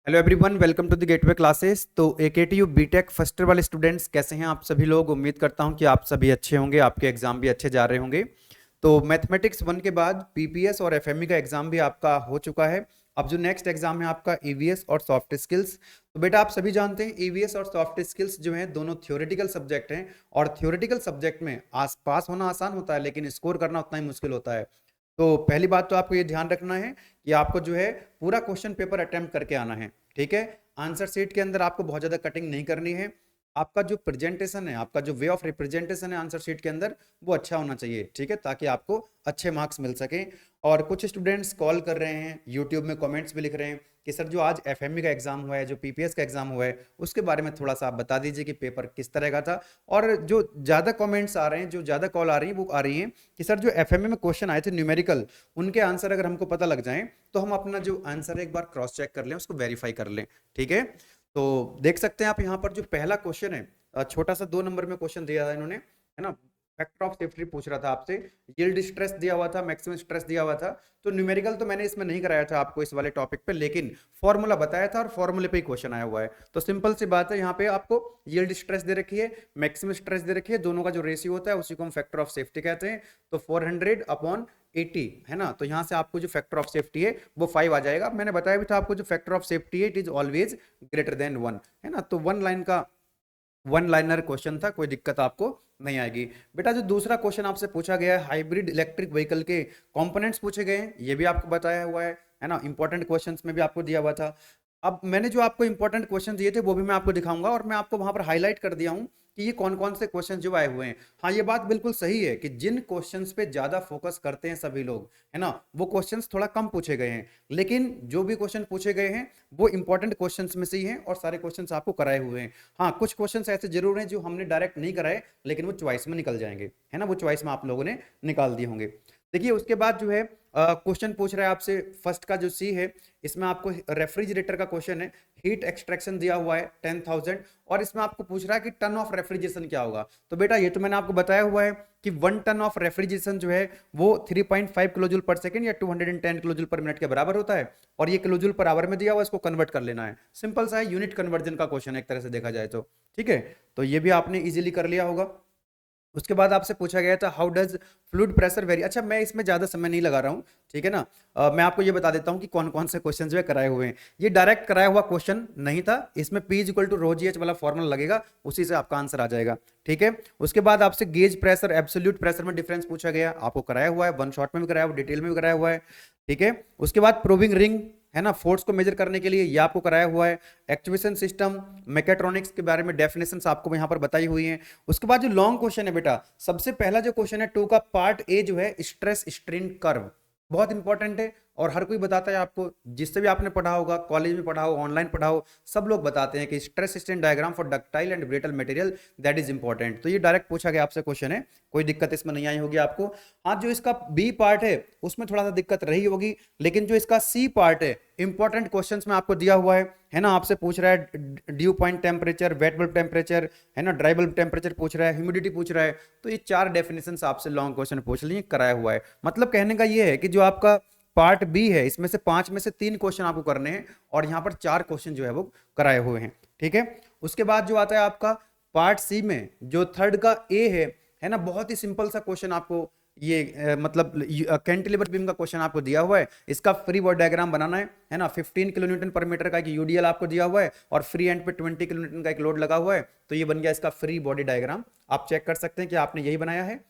Hello everyone, welcome to the gateway classes. तो AKTU BTech first year वाले students कैसे हैं आप सभी लोग। उम्मीद करता हूं कि आप सभी अच्छे होंगे, आपके एग्जाम भी अच्छे जा रहे होंगे। तो मैथमेटिक्स 1 के बाद पीपीएस और एफएमई का एग्जाम भी आपका हो चुका है। अब जो नेक्स्ट एग्जाम है आपका ईवीएस और सॉफ्ट स्किल्स। तो बेटा आप सभी जानते हैं ईवीएस और सॉफ्ट स्किल्स जो हैं दोनों थ्योरेटिकल सब्जेक्ट हैं, और थ्योरेटिकल सब्जेक्ट में आस पास होना आसान होता है लेकिन स्कोर करना उतना ही मुश्किल होता है। तो पहली बात तो आपको ये ध्यान रखना है कि आपको जो है पूरा क्वेश्चन पेपर अटेम्प्ट करके आना है। ठीक है, आंसर शीट के अंदर आपको बहुत ज्यादा कटिंग नहीं करनी है। आपका जो प्रेजेंटेशन है, आपका जो वे ऑफ रिप्रेजेंटेशन है आंसर शीट के अंदर, वो अच्छा होना चाहिए। ठीक है, ताकि आपको अच्छे मार्क्स मिल सके। और कुछ स्टूडेंट्स कॉल कर रहे हैं, यूट्यूब में कमेंट्स भी लिख रहे हैं कि सर जो आज एफएमई का एग्जाम हुआ है, जो पीपीएस का एग्जाम हुआ है, उसके बारे में थोड़ा सा आप बता दीजिए कि पेपर किस तरह का था। और जो ज्यादा कमेंट्स आ रहे हैं, जो ज्यादा कॉल आ रही है, वो आ रही है कि सर जो एफएमई में क्वेश्चन आए थे न्यूमेरिकल, उनके आंसर अगर हमको पता लग जाए तो हम अपना जो आंसर है एक बार क्रॉस चेक कर लें, उसको वेरीफाई कर लें। ठीक है, तो देख सकते हैं आप यहाँ पर जो पहला क्वेश्चन है, छोटा सा 2 नंबर में क्वेश्चन दिया था इन्होंने, है ना। फैक्टर ऑफ सेफ्टी पूछ रहा था आपसे, यील्ड स्ट्रेस दिया हुआ था, मैक्सिमम स्ट्रेस दिया हुआ था। तो न्यूमेरिकल तो मैंने इसमें नहीं कराया था आपको इस वाले टॉपिक पे, लेकिन फॉर्मूला बताया था और फॉर्मूले पे ही क्वेश्चन आया हुआ है। तो सिंपल सी बात है, यहाँ पे आपको यील्ड स्ट्रेस दे रखी है, मैक्सिमम स्ट्रेस दे रखी है, दोनों का जो रेशियो होता है उसी को हम फैक्टर ऑफ सेफ्टी कहते हैं। तो 400/80 है ना। तो यहाँ से आपको जो फैक्टर ऑफ सेफ्टी है वो 5 आ जाएगा। मैंने बताया भी था आपको जो फैक्टर ऑफ सेफ्टी है it is always greater than 1, है ना। तो वन लाइनर क्वेश्चन था, कोई दिक्कत आपको नहीं आएगी। बेटा जो दूसरा क्वेश्चन आपसे पूछा गया है, हाइब्रिड इलेक्ट्रिक व्हीकल के कंपोनेंट्स पूछे गए हैं, ये भी आपको बताया हुआ है ना। इंपॉर्टेंट क्वेश्चंस में भी आपको दिया हुआ था। अब मैंने जो आपको इंपॉर्टेंट क्वेश्चन दिए थे वो भी मैं आपको दिखाऊंगा, और मैं आपको वहां पर हाईलाइट कर दिया हूं कि ये कौन कौन से क्वेश्चन जो आए हुए हैं। हाँ, ये बात बिल्कुल सही है कि जिन क्वेश्चंस पे ज्यादा फोकस करते हैं सभी लोग, है ना, वो क्वेश्चंस थोड़ा कम पूछे गए हैं। लेकिन जो भी क्वेश्चन पूछे गए हैं वो इंपॉर्टेंट क्वेश्चंस में से ही हैं, और सारे क्वेश्चंस आपको कराए हुए हैं। हाँ, कुछ क्वेश्चंस ऐसे जरूर हैं जो हमने डायरेक्ट नहीं कराए, लेकिन वो चॉइस में निकल जाएंगे, है ना। वो चॉइस में आप लोगों ने निकाल दिए होंगे। देखिए उसके बाद जो है क्वेश्चन पूछ रहा है आपसे, फर्स्ट का जो सी है, इसमें आपको रेफ्रिजरेटर का क्वेश्चन है। हीट एक्सट्रैक्शन दिया हुआ है 10,000, और इसमें आपको पूछ रहा है कि टन ऑफ रेफ्रिजरेशन क्या होगा। तो बेटा ये तो मैंने आपको बताया हुआ है कि 1 टन ऑफ रेफ्रिजरेशन जो है वो 3.5 किलो जूल पर सेकेंड या 210 किलो जूल पर मिनट के बराबर होता है। और ये किलो जूल पर आवर में दिया हुआ है, इसको कन्वर्ट कर लेना है। सिंपल सा है, यूनिट कन्वर्जन का क्वेश्चन है एक तरह से देखा जाए तो। ठीक है, तो ये भी आपने इजीली कर लिया होगा। उसके बाद आपसे पूछा गया था how does fluid pressure very. अच्छा, मैं इसमें ज्यादा समय नहीं लगा रहा हूँ, ठीक है ना। मैं आपको ये बता देता हूँ कि कौन कौन से क्वेश्चन जो है कराए हुए हैं। ये डायरेक्ट कराया हुआ क्वेश्चन नहीं था, इसमें P equal to rho g h वाला फॉर्मूला लगेगा, उसी से आपका आंसर आ जाएगा। ठीक है, उसके बाद आपसे गेज प्रेशर एब्सोल्यूट प्रेशर में डिफरेंस पूछा गया, आपको कराया हुआ है, वन शॉट में भी कराया हुआ, डिटेल में भी कराया हुआ है। ठीक है, उसके बाद प्रोबिंग रिंग, है ना, फोर्स को मेजर करने के लिए, ये आपको कराया हुआ है। एक्चुएशन सिस्टम, मैकेट्रॉनिक्स के बारे में डेफिनेशंस आपको यहाँ पर बताई हुई हैं। उसके बाद जो लॉन्ग क्वेश्चन है बेटा, सबसे पहला जो क्वेश्चन है 2 का पार्ट ए जो है स्ट्रेस स्ट्रेन कर्व, बहुत इंपॉर्टेंट है। और हर कोई बताता है आपको, जिससे भी आपने पढ़ा होगा, कॉलेज में पढ़ा हो, ऑनलाइन पढ़ा हो, सब लोग बताते हैं कि stress strain diagram for ductile and brittle material that is important. तो ये डायरेक्ट पूछा गया आपसे क्वेश्चन है, कोई दिक्कत इसमें नहीं आई होगी आपको। हाँ, जो इसका बी पार्ट है उसमें थोड़ा सा दिक्कत रही होगी, लेकिन जो इसका सी पार्ट है इंपॉर्टेंट क्वेश्चंस में आपको दिया हुआ है ना। आपसे पूछ रहा है due point temperature, wet bulb temperature, है ना, ड्राई बल्ब टेम्परेचर पूछ रहा है, ह्यूमिडिटी पूछ रहा है। तो ये 4 डेफिनेशंस आपसे लॉन्ग क्वेश्चन पूछ लिए, कराया हुआ है। मतलब कहने का ये है कि जो आपका पार्ट बी है, इसमें से 5 में से 3 क्वेश्चन आपको करने हैं, और यहाँ पर 4 क्वेश्चन जो है वो कराए हुए हैं। ठीक है, उसके बाद जो आता है आपका पार्ट सी में, जो थर्ड का ए है ना, बहुत ही सिंपल सा क्वेश्चन आपको ये मतलब कैंटिलीवर बीम का क्वेश्चन आपको दिया हुआ है। इसका फ्री बॉडी डायग्राम बनाना है ना। 15 किलो न्यूटन पर मीटर का एक यूडीएल आपको दिया हुआ है, और फ्री एंड पे 20 किलो न्यूटन का एक लोड लगा हुआ है। तो ये बन गया इसका फ्री बॉडी डायग्राम। आप चेक कर सकते हैं कि आपने यही बनाया है,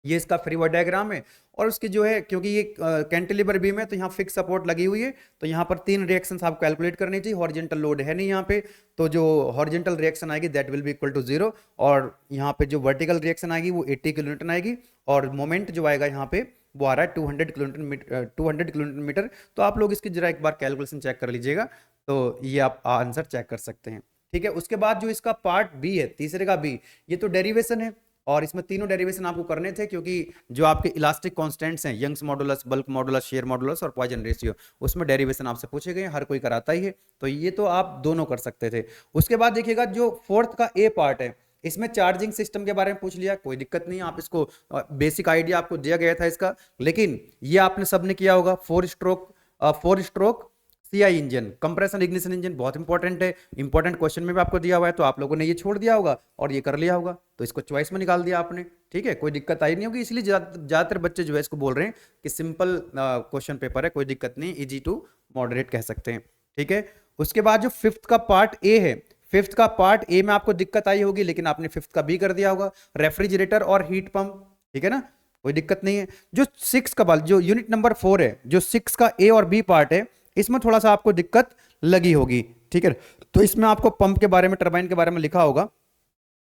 ये इसका फ्री बॉडी डायग्राम है। और उसकी जो है, क्योंकि ये कैंटिलीवर बीम है तो यहाँ फिक्स सपोर्ट लगी हुई है, तो यहाँ पर 3 रिएक्शंस आपको कैलकुलेट करनी चाहिए। हॉरिजॉन्टल लोड है नहीं यहाँ पे, तो जो हॉरिजॉन्टल रिएक्शन आएगी that will be equal to 0, और यहाँ पे जो वर्टिकल रिएक्शन आएगी वो 80 किलो न्यूटन आएगी, और मोमेंट जो आएगा यहाँ पे वो आ रहा है 200 किलोमीटर मीटर। तो आप लोग इसकी जरा एक बार कैलकुलेशन चेक कर लीजिएगा, तो ये आप आंसर चेक कर सकते हैं। ठीक है, उसके बाद जो इसका पार्ट बी है, तीसरे का बी, ये तो डेरिवेशन है, और इसमें तीनों डेरिवेशन आपको करने थे, क्योंकि जो आपके इलास्टिक कांस्टेंट्स हैं, Young's modulus, bulk modulus, shear modulus और पॉइजन रेशियो, उसमें डेरिवेशन आपसे पूछे गए, हर कोई कराता ही है। तो ये तो आप दोनों कर सकते थे। उसके बाद देखिएगा जो फोर्थ का ए पार्ट है, इसमें चार्जिंग सिस्टम के बारे में पूछ लिया, कोई दिक्कत नहीं, आप इसको बेसिक आइडिया आपको दिया गया था इसका। लेकिन ये आपने सबने किया होगा, four stroke CI engine, compression ignition engine, बहुत इंपॉर्टेंट है, इंपॉर्टेंट क्वेश्चन में भी आपको दिया हुआ है, तो आप लोगों ने ये छोड़ दिया होगा और ये कर लिया होगा, तो इसको चॉइस में निकाल दिया आपने। ठीक है, कोई दिक्कत आई नहीं होगी, इसलिए ज्यादातर बच्चे जो है इसको बोल रहे हैं कि सिंपल क्वेश्चन पेपर है, कोई दिक्कत नहीं, इजी टू मॉडरेट कह सकते हैं। ठीक है, उसके बाद जो फिफ्थ का पार्ट ए है, फिफ्थ का पार्ट ए में आपको दिक्कत आई होगी, लेकिन आपने फिफ्थ का बी कर दिया होगा, रेफ्रिजरेटर और हीट पंप। ठीक है ना, कोई दिक्कत नहीं है। जो सिक्स का बाल, जो यूनिट नंबर 4 है, जो सिक्स का ए और बी पार्ट है, इसमें थोड़ा सा आपको दिक्कत लगी होगी। ठीक है, तो इसमें आपको पंप के बारे में, टरबाइन के बारे में लिखा होगा।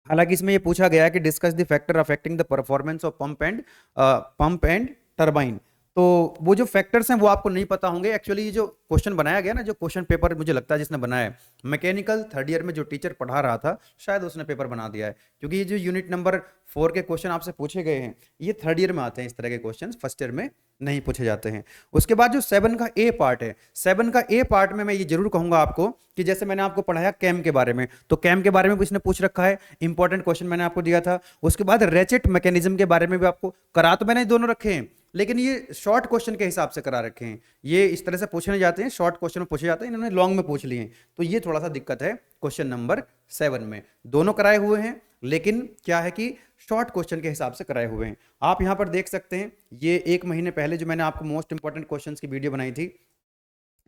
हालांकि इसमें ये पूछा गया है कि discuss the factor affecting the performance of pump and turbine. तो वो जो फैक्टर्स हैं वो आपको नहीं पता होंगे। एक्चुअली ये जो क्वेश्चन बनाया गया ना, जो क्वेश्चन पेपर मुझे लगता है जिसने बनाया है, मैकेनिकल थर्ड ईयर में जो टीचर पढ़ा रहा था, शायद उसने पेपर बना दिया है, क्योंकि ये जो यूनिट नंबर 4 के क्वेश्चन आपसे पूछे गए हैं, ये थर्ड ईयर में आते हैं, इस तरह के क्वेश्चन फर्स्ट ईयर में नहीं पूछे जाते हैं। उसके बाद जो 7 का ए पार्ट है, 7 का ए पार्ट में मैं ये जरूर कहूंगा आपको कि जैसे मैंने आपको पढ़ाया कैम के बारे में, तो कैम के बारे में भी इसने पूछ रखा है, इंपॉर्टेंट क्वेश्चन मैंने आपको दिया था। उसके बाद रेचेट मैकेनिज्म के बारे में भी आपको करा, तो मैंने दोनों रखे हैं, लेकिन ये शॉर्ट क्वेश्चन के हिसाब से करा रखे हैं, ये इस तरह से पूछने जाते हैं, शॉर्ट क्वेश्चन में पूछे जाते हैं, इन्होंने लॉन्ग में पूछ लिए हैं, तो ये थोड़ा सा दिक्कत है क्वेश्चन नंबर 7 में। दोनों कराए हुए हैं, लेकिन क्या है कि शॉर्ट क्वेश्चन के हिसाब से कराए हुए हैं। आप यहां पर देख सकते हैं, ये 1 महीने पहले जो मैंने आपको मोस्ट इंपॉर्टेंट क्वेश्चंस की वीडियो बनाई थी,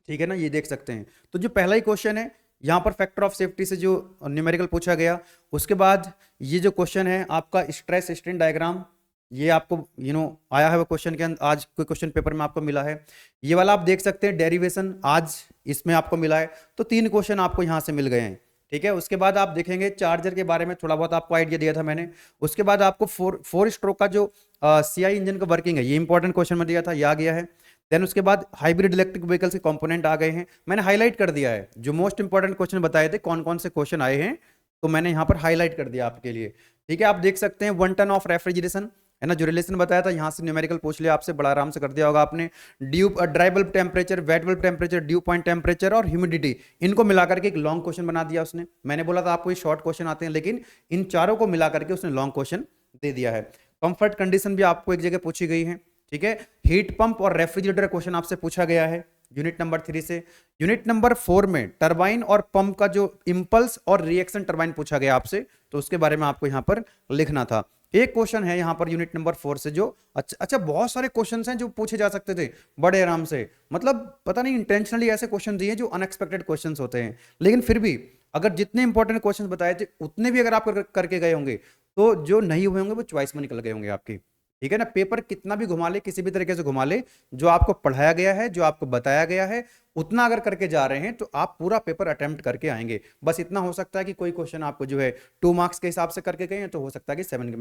ठीक है ना, ये देख सकते हैं। तो जो पहला ही क्वेश्चन है, यहां पर फैक्टर ऑफ सेफ्टी से जो न्यूमेरिकल पूछा गया, उसके बाद ये जो क्वेश्चन है आपका स्ट्रेस स्ट्रेन डायग्राम, ये आपको आया है वो क्वेश्चन के अंदर, आज कोई क्वेश्चन पेपर में आपको मिला है। ये वाला आप देख सकते हैं डेरिवेशन, आज इसमें आपको मिला है। तो 3 क्वेश्चन आपको यहां से मिल गए हैं। ठीक है, उसके बाद आप देखेंगे चार्जर के बारे में थोड़ा बहुत आपको आइडिया दिया था मैंने। उसके बाद आपको फोर स्ट्रोक का जो सीआई इंजन का वर्किंग है, ये इंपॉर्टेंट क्वेश्चन में दिया था, ये आ गया है। देन उसके बाद हाइब्रिड इलेक्ट्रिक व्हीकल्स के कंपोनेंट आ गए हैं, मैंने हाईलाइट कर दिया है, जो मोस्ट इंपॉर्टेंट क्वेश्चन बताए थे कौन कौन से क्वेश्चन आए हैं, तो मैंने यहाँ पर हाईलाइट कर दिया आपके लिए। ठीक है, आप देख सकते हैं 1 टन ऑफ रेफ्रिजरेशन है ना, जो रिलेशन बताया था, यहाँ से न्यूमेरिकल पूछ लिया आपसे, बड़ा आराम से कर दिया होगा आपने। Due dry bulb temperature, wet bulb temperature, due point temperature और ह्यूमिडिटी, इनको मिलाकर के एक लॉन्ग क्वेश्चन बना दिया उसने। मैंने बोला था आपको ये शॉर्ट क्वेश्चन आते हैं, लेकिन इन चारों को मिलाकर के उसने लॉन्ग क्वेश्चन दे दिया है। कंफर्ट कंडीशन भी आपको एक जगह पूछी गई है। ठीक है, हीट पंप और रेफ्रिजरेटर क्वेश्चन आपसे पूछा गया है यूनिट नंबर 3 से। यूनिट नंबर 4 में टरबाइन और पंप का जो इंपल्स और रिएक्शन टरबाइन पूछा गया आपसे, तो उसके बारे में आपको यहां पर लिखना था। एक क्वेश्चन है यहां पर यूनिट नंबर 4 से जो अच्छा बहुत सारे क्वेश्चंस हैं जो पूछे जा सकते थे बड़े आराम से, मतलब पता नहीं इंटेंशनली ऐसे क्वेश्चन दिए जो अनएक्सपेक्टेड क्वेश्चंस होते हैं, लेकिन फिर भी अगर जितने इंपॉर्टेंट क्वेश्चंस बताए थे उतने भी अगर आप करके गए होंगे, तो जो नहीं हुए होंगे वो चॉइस में निकल गए होंगे आपकी। ठीक है ना, पेपर कितना भी घुमा ले, किसी भी तरीके से घुमा ले, जो आपको पढ़ाया गया है, जो आपको बताया गया है, उतना अगर करके जा रहे हैं तो आप पूरा पेपर अटेम्प्ट करके आएंगे। बस इतना हो सकता है कि कोई क्वेश्चन आपको जो है 2 मार्क्स के हिसाब से करके गए हैं, तो हो सकता है कि 7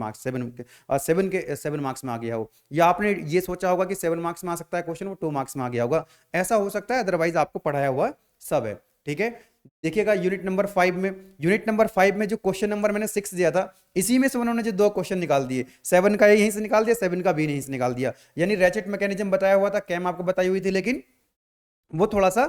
मार्क्स में आ गया हो, या आपने ये सोचा होगा कि 7 मार्क्स में आ सकता है क्वेश्चन, वो 2 मार्क्स में आ गया होगा, ऐसा हो सकता है, अदरवाइज आपको पढ़ाया हुआ सब है। ठीक है, देखिएगा यूनिट नंबर 5 में, यूनिट नंबर 5 में जो क्वेश्चन नंबर मैंने 6 दिया था, इसी में से उन्होंने जो 2 क्वेश्चन निकाल दिए, 7 का यहीं से निकाल दिया, 7 का भी यहीं से निकाल दिया। यानी रैचेट मैकेनिज्म बताया हुआ था, कैम आपको बताई हुई थी, लेकिन वो थोड़ा सा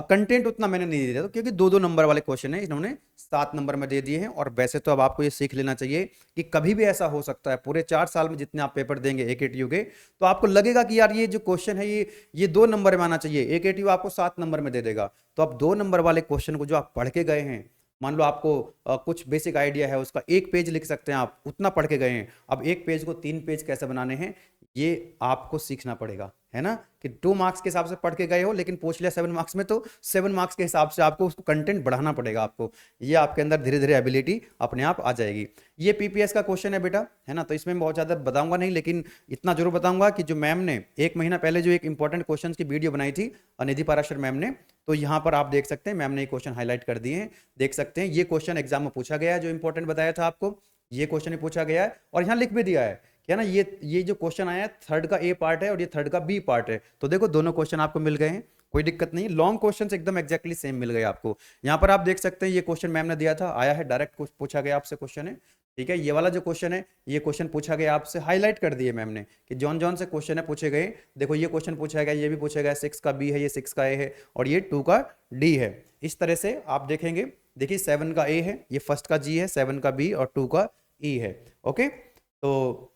कंटेंट उतना मैंने नहीं दिया था, क्योंकि 2-2 नंबर वाले क्वेश्चन है, इन्होंने 7 नंबर में दे दिए हैं। और वैसे तो अब आपको ये सीख लेना चाहिए कि कभी भी ऐसा हो सकता है, पूरे 4 साल में जितने आप पेपर देंगे AKTU के, तो आपको लगेगा कि यार ये जो क्वेश्चन है ये 2 नंबर में आना चाहिए, AKTU आपको 7 नंबर में दे देगा। तो अब 2 नंबर वाले क्वेश्चन को जो आप पढ़ के गए हैं, मान लो आपको कुछ बेसिक आइडिया है, उसका 1 पेज लिख सकते हैं आप, उतना पढ़ के गए हैं, अब 1 पेज को 3 पेज कैसे बनाने हैं, ये आपको सीखना पड़ेगा, है ना, कि 2 मार्क्स के हिसाब से पढ़ के गए हो, लेकिन पूछ लिया 7 मार्क्स में, तो 7 मार्क्स के हिसाब से आपको उसको कंटेंट बढ़ाना पड़ेगा आपको, ये आपके अंदर धीरे धीरे एबिलिटी अपने आप आ जाएगी। ये PPS का क्वेश्चन है बेटा, है ना, तो इसमें बहुत ज़्यादा बताऊंगा नहीं, लेकिन इतना जरूर बताऊंगा कि जो मैम ने 1 महीना पहले जो एक इंपॉर्टेंट क्वेश्चन की वीडियो बनाई थी निधि पाराशर मैम ने, तो यहाँ पर आप देख सकते हैं मैम ने ये क्वेश्चन हाईलाइट कर दिए हैं, देख सकते हैं ये क्वेश्चन एग्जाम में पूछा गया है, जो इंपॉर्टेंट बताया था आपको, ये क्वेश्चन ही पूछा गया है, और यहाँ लिख भी दिया है क्या ना, ये जो क्वेश्चन आया है थर्ड का A पार्ट है और ये थर्ड का B पार्ट है, तो देखो दोनों क्वेश्चन आपको मिल गए हैं, कोई दिक्कत नहीं, लॉन्ग क्वेश्चन एकदम एक्जैक्टली सेम मिल गए आपको। यहाँ पर आप देख सकते हैं ये क्वेश्चन मैम ने दिया था, आया है, डायरेक्ट पूछा गया आपसे क्वेश्चन है। ठीक है, ये वाला जो क्वेश्चन है, ये क्वेश्चन पूछा गया आपसे, हाईलाइट कर दिए मैम ने कि जॉन जॉन से क्वेश्चन है पूछे गए। देखो ये क्वेश्चन पूछा गया, ये भी पूछा गया, 6 का B है, ये 6 का A है, और ये 2 का D है। इस तरह से आप देखेंगे, देखिए 7 का A है, ये फर्स्ट का G है, 7 का B और 2 का E है। ओके, तो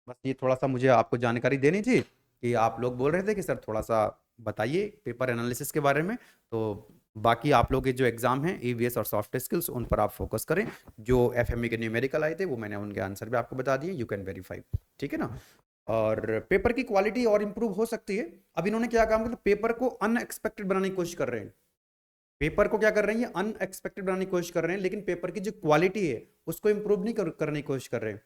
बस ये थोड़ा सा मुझे आपको जानकारी देनी थी कि आप लोग बोल रहे थे कि सर थोड़ा सा बताइए पेपर एनालिसिस के बारे में। तो बाकी आप लोग के जो एग्जाम हैं ईवीएस और सॉफ्ट स्किल्स, उन पर आप फोकस करें। जो एफएमई के न्यूमेरिकल आए थे वो मैंने उनके आंसर भी आपको बता दिए, यू कैन वेरीफाई, ठीक है ना। और पेपर की क्वालिटी और इंप्रूव हो सकती है। अब इन्होंने क्या काम किया, पेपर को अनएक्सपेक्टेड बनाने की कोशिश कर रहे हैं। पेपर को क्या कर रहे हैं, ये अनएक्सपेक्टेड बनाने की कोशिश कर रहे हैं, लेकिन पेपर की जो क्वालिटी है उसको इंप्रूव नहीं करने की कोशिश कर रहे हैं।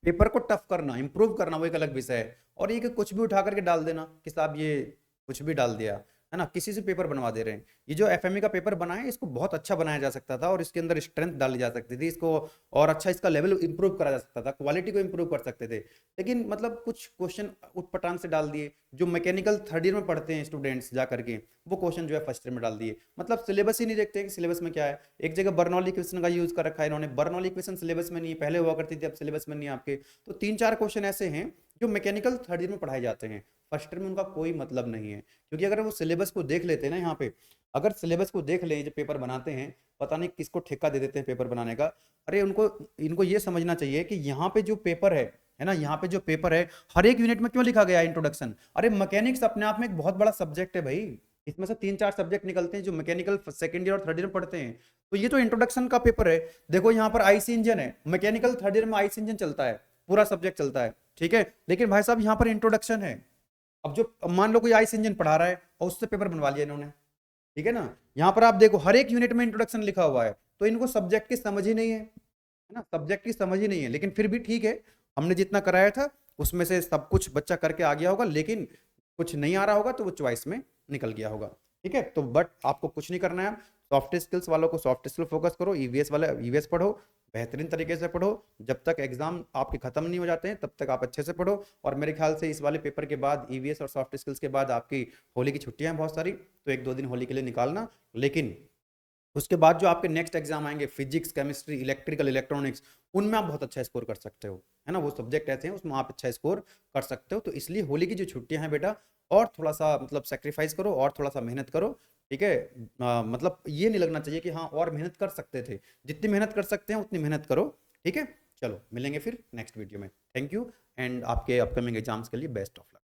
पेपर को टफ करना, इंप्रूव करना, वो एक अलग विषय है। और ये कि कुछ भी उठा करके डाल देना कि साहब ये कुछ भी डाल दिया, है ना, किसी से पेपर बनवा दे रहे हैं। ये जो एफएमई का पेपर बना है इसको बहुत अच्छा बनाया जा सकता था, और इसके अंदर स्ट्रेंथ डाली जा सकती थी इसको, और अच्छा इसका लेवल इंप्रूव करा जा सकता था, क्वालिटी को इंप्रूव कर सकते थे। लेकिन मतलब कुछ क्वेश्चन उठपटांग से डाल दिए, जो मैकेनिकल थर्ड ईयर में पढ़ते हैं स्टूडेंट्स जा करके, वो क्वेश्चन जो है फर्स्ट ईयर में डाल दिए। मतलब सिलेबस ही नहीं देखते कि सिलेबस में क्या है। एक जगह बर्नौली क्वेश्चन का यूज कर रखा है इन्होंने, बर्नौली क्वेश्चन सिलेबस में नहीं है, पहले हुआ करती थी, अब सिलेबस में नहीं है आपके। तो 3-4 क्वेश्चन ऐसे हैं जो मैकेनिकल थर्ड ईयर में पढ़ाए जाते हैं, फर्स्ट ईयर में उनका कोई मतलब नहीं है। क्योंकि अगर वो सिलेबस को देख लेते हैं ना, यहाँ पे अगर सिलेबस को देख ले, जो पेपर बनाते हैं, पता नहीं किसको ठेका दे देते हैं पेपर बनाने का। अरे उनको इनको ये समझना चाहिए कि यहाँ पे जो पेपर है ना, यहाँ पे जो पेपर है, हर एक यूनिट में क्यों लिखा गया है इंट्रोडक्शन। अरे मैकेनिक्स अपने आप में एक बहुत बड़ा सब्जेक्ट है भाई, इसमें से 3-4 सब्जेक्ट निकलते हैं जो मैकेनिकल सेकंड ईयर और थर्ड ईयर में पढ़ते हैं। तो ये तो इंट्रोडक्शन का पेपर है। देखो यहाँ पर आईसी इंजन है, मैकेनिकल थर्ड ईयर में आईसी इंजन चलता है, पूरा सब्जेक्ट चलता है, ठीक है। लेकिन भाई साहब यहाँ पर इंट्रोडक्शन है। अब जो मान लो कोई आईसी इंजन पढ़ा रहा है और उससे पेपर बनवा लिया इन्होंने, ठीक है ना। यहाँ पर आप देखो हर एक यूनिट में इंट्रोडक्शन लिखा हुआ है, तो इनको सब्जेक्ट की समझ ही नहीं है ना, सब्जेक्ट की समझ ही नहीं है। लेकिन फिर भी ठीक है, हमने जितना कराया था उसमें से सब कुछ बच्चा करके आ गया होगा, लेकिन कुछ नहीं आ रहा होगा तो वो चॉइस में निकल गया होगा, ठीक है। तो बट आपको कुछ नहीं करना है, सॉफ्ट स्किल्स वालों को सॉफ्ट स्किल फोकस करो, ईवीएस वाले ईवीएस पढ़ो, बेहतरीन तरीके से पढ़ो। जब तक एग्जाम आपके खत्म नहीं हो जाते हैं तब तक आप अच्छे से पढ़ो। और मेरे ख्याल से इस वाले पेपर के बाद, ईवीएस और सॉफ्ट स्किल्स के बाद, आपकी होली की छुट्टियां हैं बहुत सारी, तो 1-2 दिन होली के लिए निकालना। लेकिन उसके बाद जो आपके नेक्स्ट एग्जाम आएंगे, फिजिक्स, केमिस्ट्री, इलेक्ट्रिकल, इलेक्ट्रॉनिक्स, उनमें आप बहुत अच्छा स्कोर कर सकते हो, है ना। वो सब्जेक्ट ऐसे हैं उसमें आप अच्छा स्कोर कर सकते हो। तो इसलिए होली की जो छुट्टियां हैं बेटा, और थोड़ा सा मतलब सेक्रीफाइस करो, और थोड़ा सा मेहनत करो, ठीक है। मतलब ये नहीं लगना चाहिए कि हाँ और मेहनत कर सकते थे, जितनी मेहनत कर सकते हैं उतनी मेहनत करो, ठीक है। चलो मिलेंगे फिर नेक्स्ट वीडियो में। थैंक यू, एंड आपके अपकमिंग एग्जाम्स के लिए बेस्ट ऑफ लक।